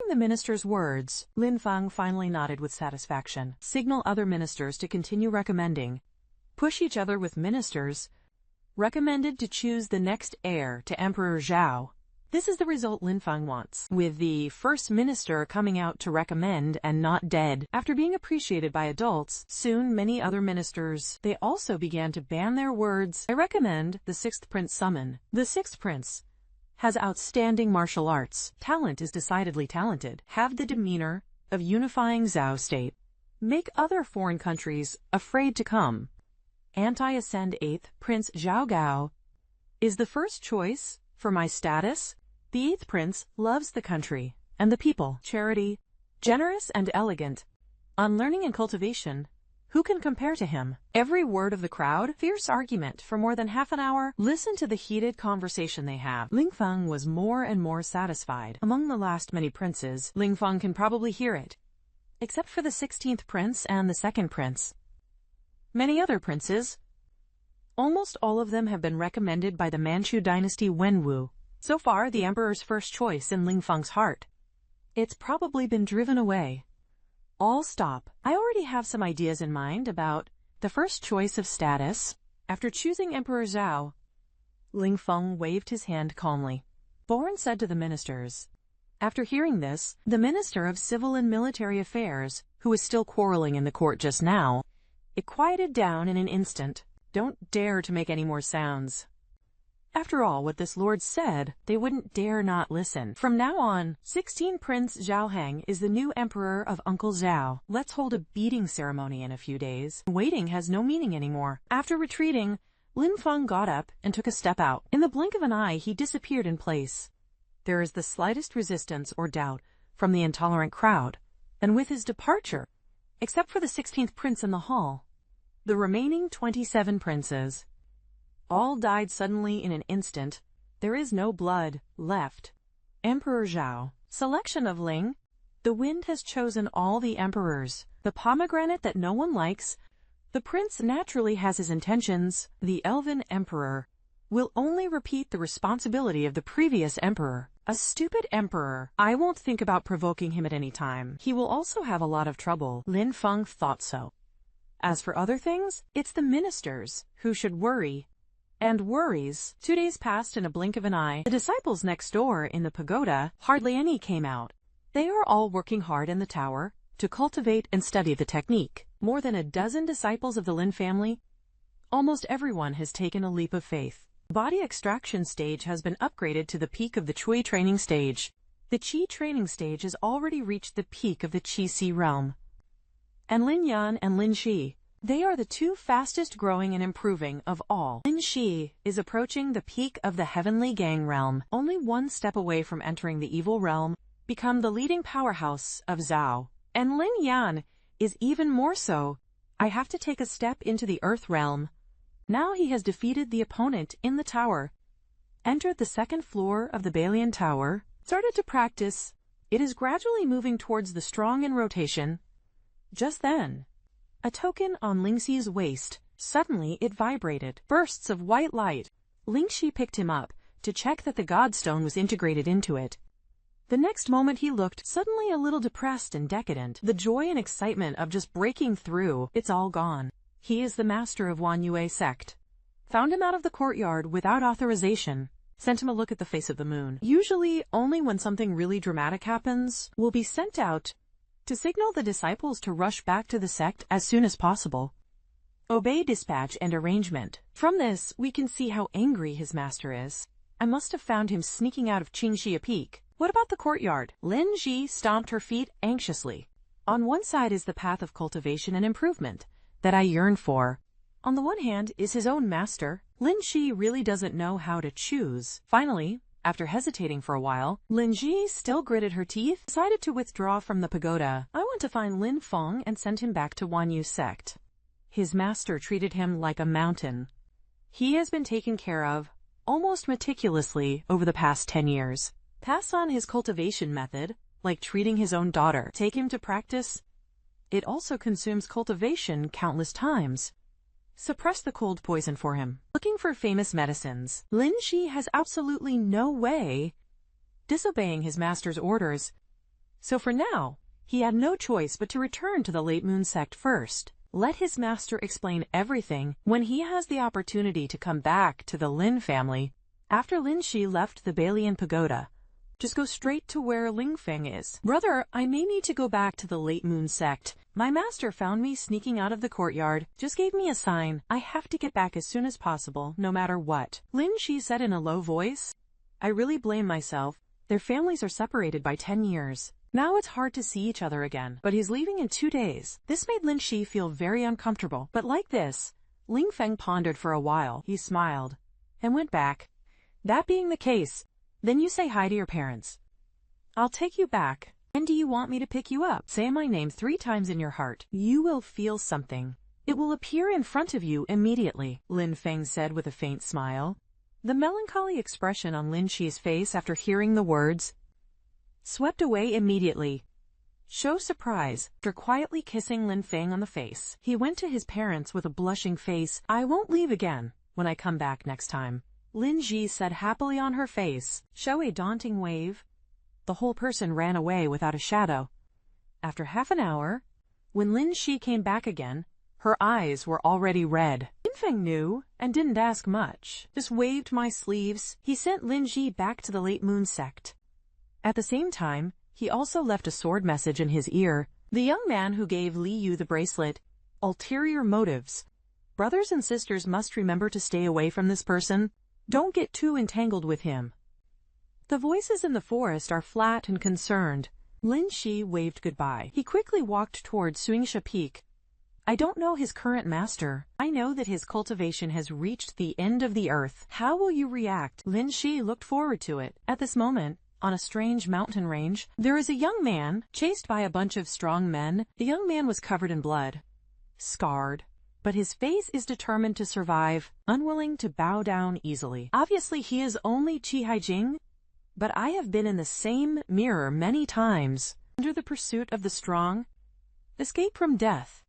the minister's words, Lin Feng finally nodded with satisfaction. Signal other ministers to continue recommending. Push each other with ministers. Recommended to choose the next heir to Emperor Zhao. This is the result Lin Feng wants, with the first minister coming out to recommend and not dead. After being appreciated by adults, soon many other ministers, they also began to ban their words. I recommend the sixth prince summon. The sixth prince has outstanding martial arts. Talent is decidedly talented. Have the demeanor of unifying Zhao state. Make other foreign countries afraid to come. Anti-ascend 8th Prince Zhao Gao is the first choice for my status. The 8th prince loves the country and the people. Charity, generous and elegant. On learning and cultivation, who can compare to him? Every word of the crowd, fierce argument for more than half an hour. Listen to the heated conversation they have. Lin Feng was more and more satisfied. Among the last many princes, Lin Feng can probably hear it, except for the 16th prince and the 2nd prince. Many other princes, almost all of them have been recommended by the Manchu dynasty Wenwu. So far, the emperor's first choice in Lin Feng's heart. It's probably been driven away. All stop. I already have some ideas in mind about the first choice of status. After choosing Emperor Zhao, Lin Feng waved his hand calmly. Boren said to the ministers. After hearing this, the Minister of Civil and Military Affairs, who was still quarreling in the court just now, it quieted down in an instant. Don't dare to make any more sounds. After all, what this lord said, they wouldn't dare not listen. From now on, 16 Prince Zhao Heng is the new emperor of Uncle Zhao. Let's hold a beating ceremony in a few days. Waiting has no meaning anymore. After retreating, Lin Feng got up and took a step out. In the blink of an eye, he disappeared in place. There is the slightest resistance or doubt from the intolerant crowd. And with his departure, except for the 16th prince in the hall, the remaining 27 princes all died suddenly in an instant. There is no blood left. Emperor Zhao. Selection of Ling. The wind has chosen all the emperors. The pomegranate that no one likes. The prince naturally has his intentions. The elven emperor will only repeat the responsibility of the previous emperor. A stupid emperor. I won't think about provoking him at any time. He will also have a lot of trouble. Lin Feng thought so. As for other things, it's the ministers who should worry. And worries. 2 days passed in a blink of an eye. The disciples next door in the pagoda, hardly any came out. They are all working hard in the tower to cultivate and study the technique. More than a dozen disciples of the Lin family. Almost everyone has taken a leap of faith. Body extraction stage has been upgraded to the peak of the Chui training stage. The Qi training stage has already reached the peak of the Qi Si realm. And Lin Yan and Lin Shi, they are the two fastest growing and improving of all. Lin Shi is approaching the peak of the Heavenly Gang realm, only one step away from entering the evil realm, become the leading powerhouse of Zhao. And Lin Yan is even more so. I have to take a step into the Earth realm. Now he has defeated the opponent in the tower, entered the 2nd floor of the Balian Tower, started to practice. It is gradually moving towards the strong in rotation. Just then, a token on Lingxi's waist. Suddenly it vibrated. Bursts of white light. Lingxi picked him up to check that the Godstone was integrated into it. The next moment he looked suddenly a little depressed and decadent. The joy and excitement of just breaking through, it's all gone. He is the master of Wan Yue sect. Found him out of the courtyard without authorization. Sent him a look at the face of the moon. Usually, only when something really dramatic happens, will be sent out to signal the disciples to rush back to the sect as soon as possible. Obey dispatch and arrangement. From this, we can see how angry his master is. I must have found him sneaking out of Qingxia Peak. What about the courtyard? Lin Ji stomped her feet anxiously. On one side is the path of cultivation and improvement that I yearn for. On the one hand is his own master. Lin Ji really doesn't know how to choose. Finally, after hesitating for a while, Lin Ji still gritted her teeth, decided to withdraw from the pagoda. I want to find Lin Feng and send him back to Wan Yu sect. His master treated him like a mountain. He has been taken care of almost meticulously over the past 10 years. Pass on his cultivation method, like treating his own daughter. Take him to practice. It also consumes cultivation countless times. Suppress the cold poison for him. Looking for famous medicines. Lin Shi has absolutely no way. Disobeying his master's orders. So for now, he had no choice but to return to the Late Moon sect first. Let his master explain everything when he has the opportunity to come back to the Lin family. After Lin Shi left the Balian Pagoda, just go straight to where Ling Feng is. Brother, I may need to go back to the Late Moon sect. My master found me sneaking out of the courtyard, just gave me a sign. I have to get back as soon as possible, no matter what. Lin Shi said in a low voice. I really blame myself. Their families are separated by 10 years. Now it's hard to see each other again, but he's leaving in 2 days. This made Lin Shi feel very uncomfortable, but like this, Ling Feng pondered for a while. He smiled and went back. That being the case, then you say hi to your parents. I'll take you back. When do you want me to pick you up? Say my name 3 times in your heart. You will feel something. It will appear in front of you immediately, Lin Feng said with a faint smile. The melancholy expression on Lin Shi's face after hearing the words swept away immediately. Show surprise. After quietly kissing Lin Feng on the face, he went to his parents with a blushing face. I won't leave again when I come back next time, Lin Ji said happily on her face. Show a daunting wave. The whole person ran away without a shadow. After half an hour, when Lin Shi came back again, her eyes were already red. Lin Feng knew and didn't ask much, just waved my sleeves. He sent Lin Ji back to the Late Moon sect. At the same time, he also left a sword message in his ear. The young man who gave Li Yu the bracelet. Ulterior motives. Brothers and sisters must remember to stay away from this person. Don't get too entangled with him. The voices in the forest are flat and concerned. Lin Shi waved goodbye. He quickly walked toward Suingsha Peak. I don't know his current master. I know that his cultivation has reached the end of the earth. How will you react? Lin Shi looked forward to it. At this moment, on a strange mountain range, there is a young man, chased by a bunch of strong men. The young man was covered in blood, scarred, but his face is determined to survive, unwilling to bow down easily. Obviously, he is only Qi Haijing, but I have been in the same mirror many times. Under the pursuit of the strong, escape from death,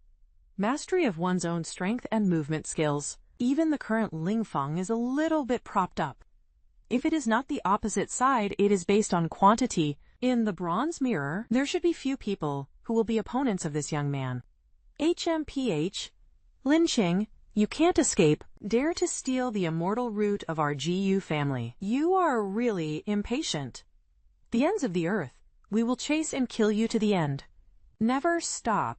mastery of one's own strength and movement skills. Even the current Ling Feng is a little bit propped up. If it is not the opposite side, it is based on quantity. In the bronze mirror, there should be few people who will be opponents of this young man. HMPH, Lin Qing, you can't escape. Dare to steal the immortal root of our GU family. You are really impatient. The ends of the earth, we will chase and kill you to the end. Never stop.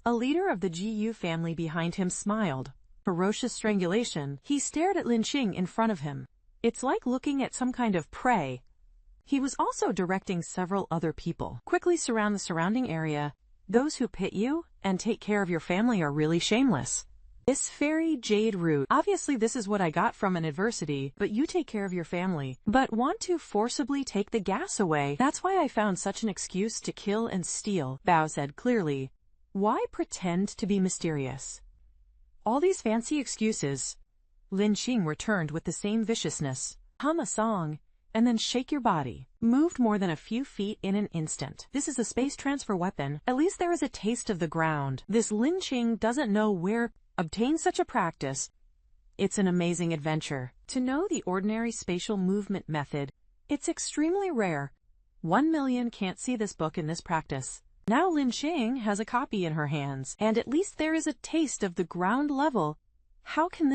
A leader of the GU family behind him smiled. Ferocious strangulation. He stared at Lin Qing in front of him. It's like looking at some kind of prey. He was also directing several other people. Quickly surround the surrounding area. Those who pit you and take care of your family are really shameless. This fairy jade root. Obviously this is what I got from an adversity, but you take care of your family. But want to forcibly take the gas away. That's why I found such an excuse to kill and steal, Bao said clearly. Why pretend to be mysterious? All these fancy excuses. Lin Qing returned with the same viciousness. Hum a song, and then shake your body. Moved more than a few feet in an instant. This is a space transfer weapon. At least there is a taste of the ground. This Lin Qing doesn't know where obtain such a practice. It's an amazing adventure. To know the ordinary spatial movement method, it's extremely rare. 1 million can't see this book in this practice. Now Lin Qing has a copy in her hands, and at least there is a taste of the ground level. How can this